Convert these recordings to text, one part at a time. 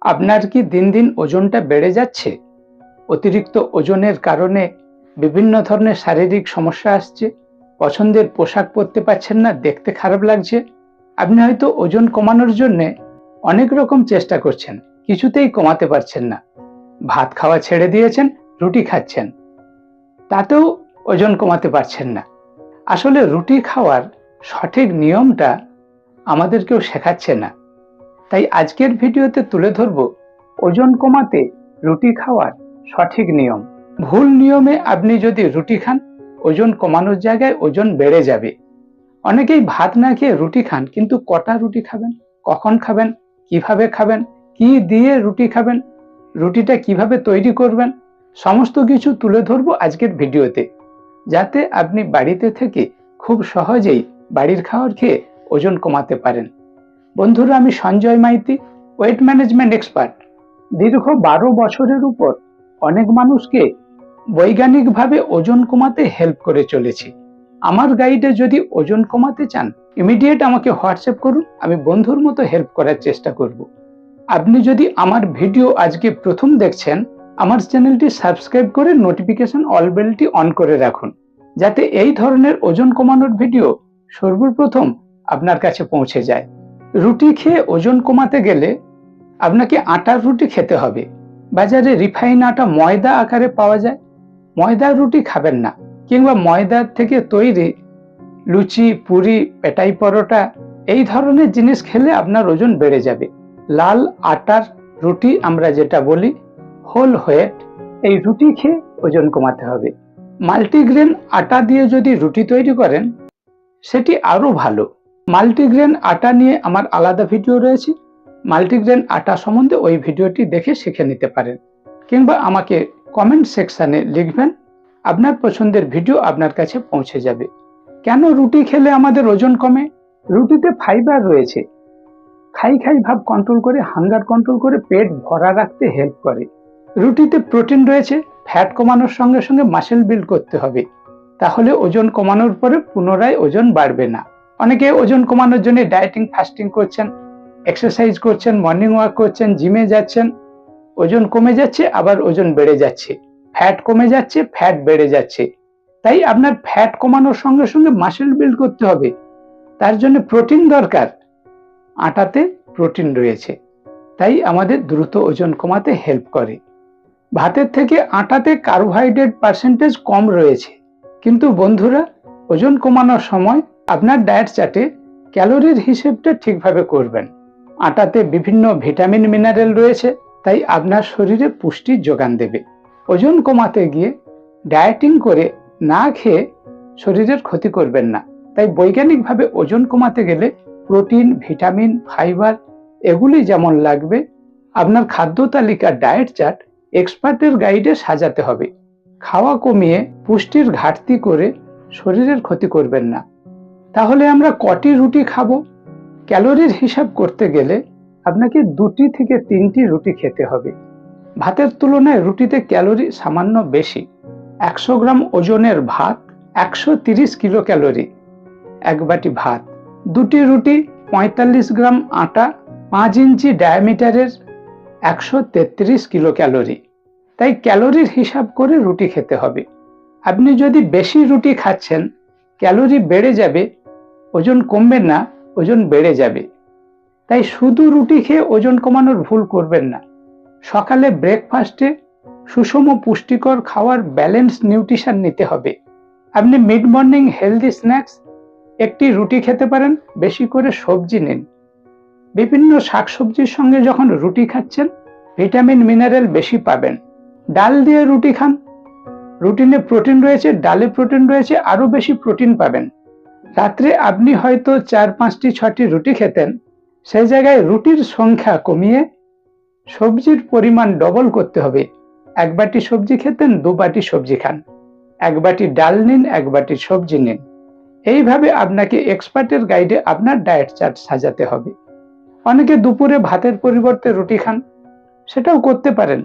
আপনার কি দিন দিন ওজনটা বেড়ে যাচ্ছে? অতিরিক্ত ওজনের কারণে বিভিন্ন ধরনের শারীরিক সমস্যা আসছে, পছন্দের পোশাক পরতে পারছেন না, দেখতে খারাপ লাগছে। আপনি হয়তো ওজন কমানোর জন্যে অনেক রকম চেষ্টা করছেন, কিছুতেই কমাতে পারছেন না। ভাত খাওয়া ছেড়ে দিয়েছেন, রুটি খাচ্ছেন, তাতেও ওজন কমাতে পারছেন না। আসলে রুটি খাওয়ার সঠিক নিয়মটা আমাদের কেউ শেখাচ্ছে না। তাই আজকের ভিডিওতে তুলে ধরব ওজন কমাতে রুটি খাওয়ার সঠিক নিয়ম। ভুল নিয়মে আপনি যদি রুটি খান, ওজন কমানোর জায়গায় ওজন বেড়ে যাবে। অনেকেই ভাত না খেয়ে রুটি খান, কিন্তু কটা রুটি খাবেন, কখন খাবেন, কিভাবে খাবেন, কি দিয়ে রুটি খাবেন, রুটিটা কিভাবে তৈরি করবেন, সমস্ত কিছু তুলে ধরবো আজকের ভিডিওতে, যাতে আপনি বাড়িতে থেকে খুব সহজেই বাড়ির খাবার খেয়ে ওজন কমাতে পারেন। বন্ধুরা, আমি Sanjay Maiti, weight management expert. দীর্ঘ 12 বছরের উপর অনেক মানুষকে বৈজ্ঞানিকভাবে ওজন কমাতে হেল্প করে চলেছি। আমার গাইডে যদি ওজন কমাতে চান, ইমিডিয়েট আমাকে হোয়াটসঅ্যাপ করুন, আমি বন্ধুর মতো হেল্প করার চেষ্টা করব। আপনি যদি আমার ভিডিও আজকে প্রথম দেখছেন, আমার চ্যানেলটি সাবস্ক্রাইব করে নোটিফিকেশন অল বেলটি অন করে রাখুন, যাতে এই ধরনের ওজন কমানোর ভিডিও সর্বপ্রথম আপনার কাছে পৌঁছে যায়। রুটি খেয়ে ওজন কমাতে গেলে আপনাকে আটার রুটি খেতে হবে। বাজারে রিফাইন আটা ময়দা আকারে পাওয়া যায়, ময়দার রুটি খাবেন না। কিংবা ময়দার থেকে তৈরি লুচি, পুরি, পেটাই পরোটা, এই ধরনের জিনিস খেলে আপনার ওজন বেড়ে যাবে। লাল আটার রুটি, আমরা যেটা বলি হোল হোয়েট, এই রুটি খেয়ে ওজন কমাতে হবে। মাল্টিগ্রেন আটা দিয়ে যদি রুটি তৈরি করেন, সেটি আরো ভালো। মাল্টিগ্রেন আটা নিয়ে আমার আলাদা ভিডিও রয়েছে, মাল্টিগ্রেন আটা সম্বন্ধে ওই ভিডিওটি দেখে শিখে নিতে পারেন। কিংবা আমাকে কমেন্ট সেকশনে লিখবেন, আপনার পছন্দের ভিডিও আপনার কাছে পৌঁছে যাবে। কেন রুটি খেলে আমাদের ওজন কমে? রুটিতে ফাইবার রয়েছে, খাই খাই ভাব কন্ট্রোল করে, হাঙ্গার কন্ট্রোল করে, পেট ভরা রাখতে হেল্প করে। রুটিতে প্রোটিন রয়েছে, ফ্যাট কমানোর সঙ্গে সঙ্গে মাসেল বিল্ড করতে হবে, তাহলে ওজন কমানোর পরে পুনরায় ওজন বাড়বে না। অনেকে ওজন কমানোর জন্য ডায়েটিং, ফাস্টিং করছেন, এক্সারসাইজ করছেন, মর্নিং ওয়াক করছেন, জিমে যাচ্ছেন, ওজন কমে যাচ্ছে, আবার ওজন বেড়ে যাচ্ছে। ফ্যাট কমে যাচ্ছে, ফ্যাট বেড়ে যাচ্ছে। তাই আপনার ফ্যাট কমানোর সঙ্গে সঙ্গে মাসেল বিল্ড করতে হবে, তার জন্য প্রোটিন দরকার। আটাতে প্রোটিন রয়েছে, তাই আমাদের দ্রুত ওজন কমাতে হেল্প করে। ভাতের থেকে আটাতে কার্বোহাইড্রেট পার্সেন্টেজ কম রয়েছে, কিন্তু বন্ধুরা, ওজন কমানোর সময় আপনার ডায়েট চার্টে ক্যালোরির হিসেবটা ঠিকভাবে করবেন। আটাতে বিভিন্ন ভিটামিন, মিনারেল রয়েছে, তাই আপনার শরীরে পুষ্টির যোগান দেবে। ওজন কমাতে গিয়ে ডায়েটিং করে না খেয়ে শরীরের ক্ষতি করবেন না। তাই বৈজ্ঞানিকভাবে ওজন কমাতে গেলে প্রোটিন, ভিটামিন, ফাইবার এগুলি যেমন লাগবে, আপনার খাদ্য তালিকা, ডায়েট চার্ট এক্সপার্টের গাইডে সাজাতে হবে। খাওয়া কমিয়ে পুষ্টির ঘাটতি করে শরীরের ক্ষতি করবেন না। তাহলে আমরা কটি রুটি খাবো? ক্যালোরির হিসাব করতে গেলে আপনাকে 2 থেকে 3টি রুটি খেতে হবে। ভাতের তুলনায় রুটিতে ক্যালোরি সামান্য বেশি। 100 গ্রাম ওজনের ভাত 130 কিলো ক্যালোরি। 1 বাটি ভাত, 2টি রুটি, 45 গ্রাম আটা, 5 ইঞ্চি ডায়ামিটারের 133 কিলো ক্যালোরি। তাই ক্যালোরির হিসাব করে রুটি খেতে হবে। আপনি যদি বেশি রুটি খাচ্ছেন, ক্যালোরি বেড়ে যাবে, ওজন কমবে না, ওজন বেড়ে যাবে। তাই শুধু রুটি খেয়ে ওজন কমানোর ভুল করবেন না। সকালে ব্রেকফাস্টে সুষম পুষ্টিকর খাওয়ার ব্যালেন্স নিউট্রিশন নিতে হবে। আপনি মিড মর্নিং হেলদি স্ন্যাক্স, একটি রুটি খেতে পারেন, বেশি করে সবজি নিন। বিভিন্ন শাকসবজির সঙ্গে যখন রুটি খাচ্ছেন, ভিটামিন, মিনারেল বেশি পাবেন। ডাল দিয়ে রুটি খান, রুটিনে প্রোটিন রয়েছে, ডালে প্রোটিন রয়েছে, আরো বেশি প্রোটিন পাবেন। রাত্রে আপনি হয়তো 4, 5টি, 6টি রুটি খেতেন, সেই জায়গায় রুটির সংখ্যা কমিয়ে সবজির পরিমাণ ডবল করতে হবে। 1 বাটি সবজি খেতেন, 2 বাটি সবজি খান। 1 বাটি ডাল নিন, 1 বাটি সবজি নিন। এইভাবে আপনাকে এক্সপার্টের গাইডে আপনার ডায়েট চার্ট সাজাতে হবে। অনেকে দুপুরে ভাতের পরিবর্তে রুটি খান, সেটাও করতে পারেন,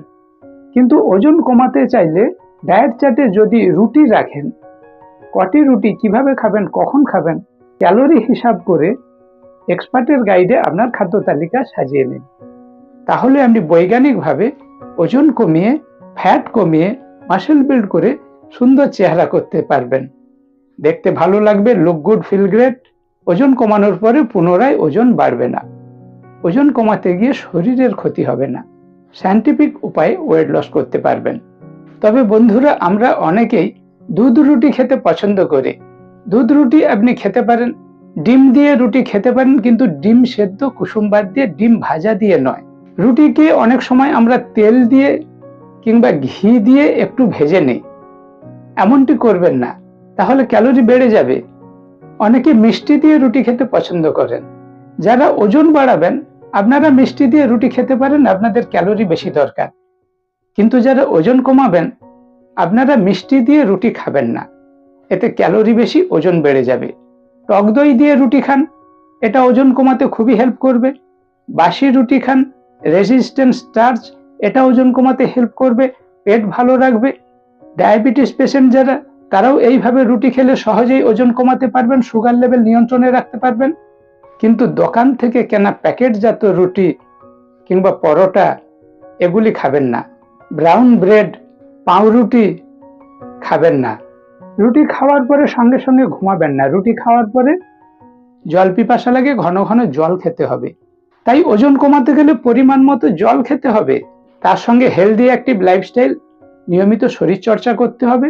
কিন্তু ওজন কমাতে চাইলে ডায়েট চার্টে যদি রুটি রাখেন, কটি রুটি, কিভাবে খাবেন, কখন খাবেন, ক্যালোরি হিসাব করে এক্সপার্টের গাইডে আপনার খাদ্য তালিকা সাজিয়ে নিন। তাহলে আপনি বৈজ্ঞানিকভাবে ওজন কমিয়ে, ফ্যাট কমিয়ে, মাসেল বিল্ড করে সুন্দর চেহারা করতে পারবেন। দেখতে ভালো লাগবে, লুক গুড, ফিল গ্রেট। ওজন কমানোর পরে পুনরায় ওজন বাড়বে না। ওজন কমাতে গিয়ে শরীরের ক্ষতি হবে না। সায়েন্টিফিক উপায়ে ওয়েট লস করতে পারবেন। তবে বন্ধুরা, আমরা অনেকেই দুধ রুটি খেতে পছন্দ করি। দুধ রুটি আপনি খেতে পারেন, ডিম দিয়ে রুটি খেতে পারেন, কিন্তু ডিম সেদ্ধ কুসুম বাদ দিয়ে, ডিম ভাজা দিয়ে নয়। রুটিকে অনেক সময় আমরা তেল দিয়ে কিংবা ঘি দিয়ে একটু ভেজে নিই। এমনটি করবেন না, তাহলে ক্যালোরি বেড়ে যাবে। অনেকে মিষ্টি দিয়ে রুটি খেতে পছন্দ করেন। যারা ওজন বাড়াবেন, আপনারা মিষ্টি দিয়ে রুটি খেতে পারেন, আপনাদের ক্যালোরি বেশি দরকার। কিন্তু যারা ওজন কমাবেন, আপনারা মিষ্টি দিয়ে রুটি খাবেন না, এতে ক্যালোরি বেশি, ওজন বেড়ে যাবে। টক দই দিয়ে রুটি খান, এটা ওজন কমাতে খুবই হেল্প করবে। বাসি রুটি খান, রেজিস্ট্যান্ট স্টার্চ, এটা ওজন কমাতে হেল্প করবে, পেট ভালো রাখবে। ডায়াবেটিস পেশেন্ট যারা, তারাও এইভাবে রুটি খেলে সহজেই ওজন কমাতে পারবেন, সুগার লেভেল নিয়ন্ত্রণে রাখতে পারবেন। কিন্তু দোকান থেকে কেনা প্যাকেটজাত রুটি কিংবা পরোটা এগুলি খাবেন না। ব্রাউন ব্রেড, পাউরুটি খাবেন না। রুটি খাওয়ার পরে সঙ্গে সঙ্গে ঘুমাবেন না। রুটি খাওয়ার পরে জল পিপাসা লাগে, ঘন ঘন জল খেতে হবে। তাই ওজন কমাতে গেলে পরিমাণ মতো জল খেতে হবে। তার সঙ্গে হেলদি অ্যাক্টিভ লাইফস্টাইল, নিয়মিত শরীর চর্চা করতে হবে।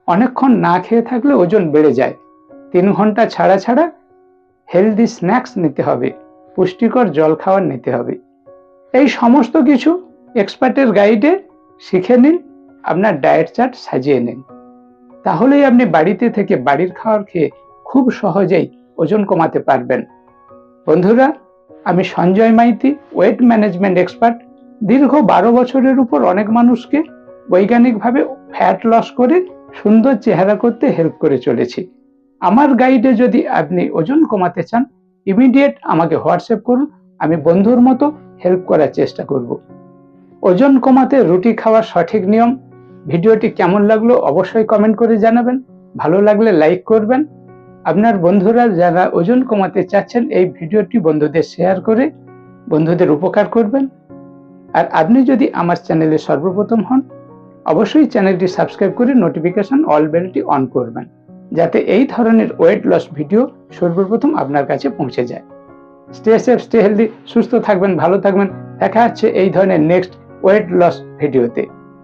অনেকক্ষণ না খেয়ে থাকলে ওজন বেড়ে যায়। 3 ঘন্টা ছাড়া ছাড়া হেলদি স্ন্যাক্স নিতে হবে, পুষ্টিকর জল খাবার নিতে হবে। এই সমস্ত কিছু এক্সপার্টের গাইডে শিখে নিন, আপনার ডায়েট চার্ট সাজিয়ে নিন। তাহলেই আপনি বাড়িতে থেকে বাড়ির খাবার খেয়ে খুব সহজেই ওজন কমাতে পারবেন। বন্ধুরা, আমি Sanjay Maiti, weight management expert. দীর্ঘ 12 বছরের উপর অনেক মানুষকে বৈজ্ঞানিকভাবে ফ্যাট লস করে সুন্দর চেহারা করতে হেল্প করে চলেছি। আমার গাইডে যদি আপনি ওজন কমাতে চান, ইমিডিয়েট আমাকে হোয়াটসঅ্যাপ করুন, আমি বন্ধুর মতো হেল্প করার চেষ্টা করব। ওজন কমাতে রুটি খাওয়ার সঠিক নিয়ম। ভিডিওটি কেমন লাগলো অবশ্যই কমেন্ট করে জানাবেন। ভালো লাগলে লাইক করবেন। আপনার বন্ধুরা যারা ওজন কমাতে চাচ্ছেন, এই ভিডিওটি বন্ধুদের শেয়ার করে বন্ধুদের উপকার করবেন। আর আপনি যদি আমার চ্যানেলে সর্বপ্রথম হন, অবশ্যই চ্যানেলটি সাবস্ক্রাইব করে নোটিফিকেশন অল বেলটি অন করবেন, যাতে এই ধরনের ওয়েট লস ভিডিও সর্বপ্রথম আপনার কাছে পৌঁছে যায়। স্টে সেফ, স্টে হেলদি, সুস্থ থাকবেন, ভালো থাকবেন। দেখা হচ্ছে এই ধরনের নেক্সট ওয়েট লস ভিডিওতে।